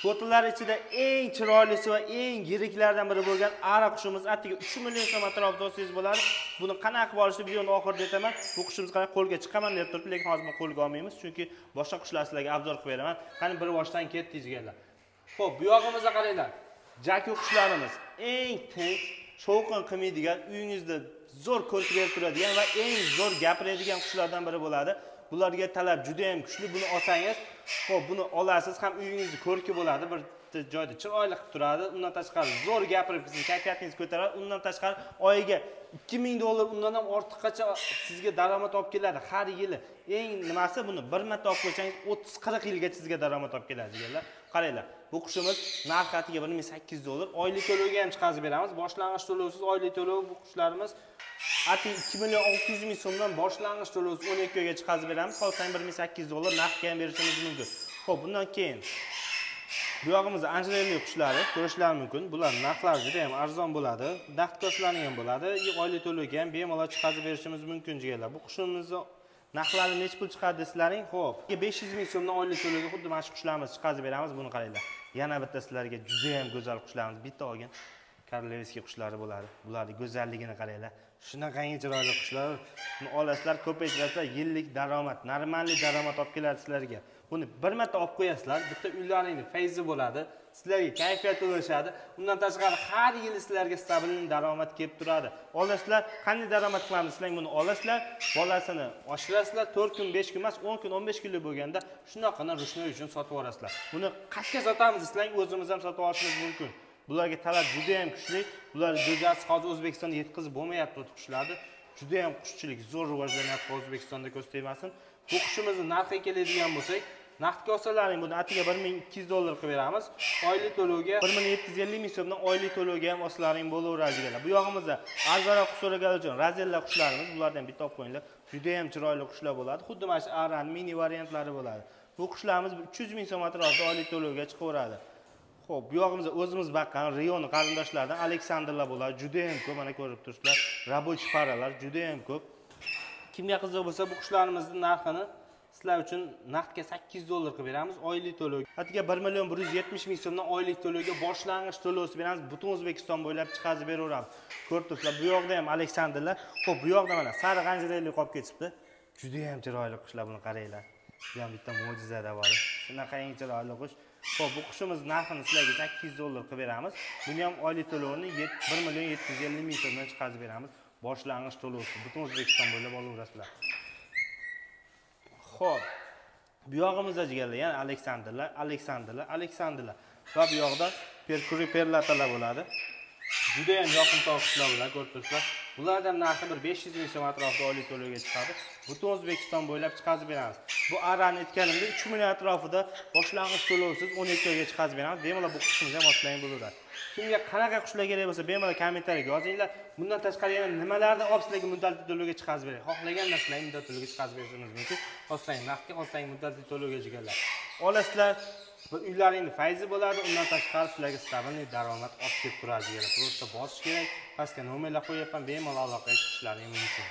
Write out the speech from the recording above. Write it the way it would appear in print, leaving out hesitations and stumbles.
Ko'tlar ichida eng chiroylisi va eng yiriklardan biri bo'lgan ara qushimiz atiga 3 million so'm atrofida olsangiz bo'ladi. Buni qanaqa qilib olishni videoning oxirida aytaman. Bu qushimiz qanaqa qo'lga chiqaman deb turibdi, lekin hozir men qo'lga olmaymiz, chunki boshqa qushlar sizlarga obzor qilib beraman. Qani bir boshdan ketdik jigarlar. Xo'p, bu yog'imizga qaranglar. Jaki qushlarimiz eng tinch, shovqin qilmaydigan, uyingizda zo'r ko'rk berib turadigan va eng zo'r gapiradigan qushlardan biri bo'ladi. Bularga talab juda ham kuchli. Buni olsangiz, xo'p, buni olasiz, ham uyingizni ko'rki bo'ladi, bir joyda chiroyli qilib turadi. Undan tashqari zo'r gapirib sizning kayfiyatingizni ko'taradi. Undan tashqari oyiga $2000, undan ham ortiqcha sizga daromad olib keladi har yili. Eng nimasi, buni bir marta olib qo'ysangiz 30-40 yilgacha sizga daromad olib keladi deganlar. Qaranglar, bu qushimiz narxi atiga $1800, oylik to'lovga ham chiqazib beramiz. Boshlang'ich to'lovsiz oylik to'lov bu qushlarimiz ati 2.600.000 so'mdan boshlang'ich to'lovsiz 12 oyga chiqazib beramiz. Qolsang $1800 narxga ham berishimiz mumkin. Xo'p, bundan keyin bu yog'imizda anjireli qushlari ko'rishlari mumkin. Bular narxlari juda ham arzon bo'ladi. Daxtkoslarning ham bo'ladi. Oylik to'lovga ham bemalol chiqazib berishimiz mumkin jigarlar. Bu qushimizni narxlari necha pul chiqadi deysizlaring? Xo'p, 500.000 so'mdan oylik to'lovga xuddi mana shu qushlarimizni chiqazib beramiz. Buni qaranglar. Yana bitta sizlarga juda ham go'zal qushlarimiz, bitta olgin Korolevskiy qushlari bo'ladi. Bularning go'zalligini qaranglar. Shunaqangi chiroyli qushlar. Buni olasizlar, ko'paytirasizlar, yillik daromad, normalniy daromad olib keladi sizlarga. Buni bir marta olib qo'yasizlar, bitta uylaringning fayzi bo'ladi, sizlarga kayfiyat ulashadi. Undan tashqari har yili sizlarga stabilniy daromad kelib turadi. Olasizlar, qanday daromad qilamiz? Sizlar buni olasizlar, bolasini oshirasizlar, 4 kun, 5 kun emas, 10 kun, 15 kunlik bo'lganda shunaqana rushnoy uchun sotib yuborasizlar. Buni qayerga sotamiz? Sizlar o'zimiz ham sotib olishimiz mumkin. Bularga talab juda ham kuchli. Bular jo'jasi hozir O'zbekistonda yetkazib bo'lmayapti bu qushlarni. Juda ham qushchilik zo'r rivojlanyapti O'zbekistonda, ko'z tegmasin. Bu qushimizni narxiga keladigan bo'lsak, naqdga olsalaring buni atiga $1200 qilib beramiz. Oylik to'lovga 1.750.000 so'mdan oylik to'lovga ham olsalaring bo'laveradi. Bu yog'imizda arzonroq qush so'ragan uchun razella qushlarimiz, bulardan bitta olib qo'yinglar. Juda ham chiroyli qushlar bo'ladi. Xuddi mana shu aran mini variantlari bo'ladi. Bu qushlarimiz 300.000 so'm atrofida oylik to'lovga chiqaveradi. Xo'p, bu yog'imizda o'zimiz baqqan Rion qarindoshlardan Aleksandrlar bo'ladi. Juda ham ko'p, mana ko'rib turibsizlar. Rabochiy paralar juda ham ko'p. Kimga qiziq bo'lsa, bu qushlarimizni narxini sizlar uchun naqdga $800 qilib beramiz, oylik to'lov. Atiga 1.170.000 so'mdan oylik to'lovga boshlang'ich to'lovsiz beramiz, butun O'zbekiston bo'ylab chiqazib beraveramiz. Ko'rib turibsizlar, bu yoqda ham Aleksandrlar. Xo'p, bu yoqda mana sariq anjireli qolib ketibdi. Juda ham chiroyli qushlar, buni qaranglar. Bu ham bitta mo'jiza bor. Shunaqa eng chiroyli qush. Xo'p, bu qushimiz narxini sizlarga $800 qilib beramiz. Buni ham oylik to'lovini 1.750.000 so'mdan chiqazib beramiz. Boshlang'ich to'lovsiz butun O'zbekiston bo'ylab olaverasizlar. Xo'p, bu yog'imizda jigarlar, yana Aleksandrlar. Va bu yoqda Perkuri perlatalar bo'ladi. Juda ham yoqimtoy qushlar bo'ladi, ko'rib turibsizlar. Bulardan narxi 500.000 so'm atrofida oylik to'lovga chiqadi. Butun O'zbekiston bo'ylab chiqazib beramiz. Bu arani aytganimda 3 million atrofida boshlang'ich to'lovsiz 12 oyga chiqazib beramiz. Bemalol bu qushimizni ham oshlang bo'laveradi. Kimga qanaqa qushlar kerak bo'lsa, bemalol kommentariyaga yozinglar. Bundan tashqari yana nimalarni olib sizlarga muddatli to'lovga chiqazib beray. Xohlagan narsalarni muddatli to'lovga chiqazib berishimiz mumkin. Xohlang naqdga, xohlang muddatli to'lovga jigarlar. Olasizlar, uylaringning fayzi bo'ladi. Undan tashqari sizlarga stabilniy daromad olib kelib turadi. Prosta bosish kerak. Pastga nomerlar qo'yapman, bemalol aloqaga chiqishlaringiz mumkin.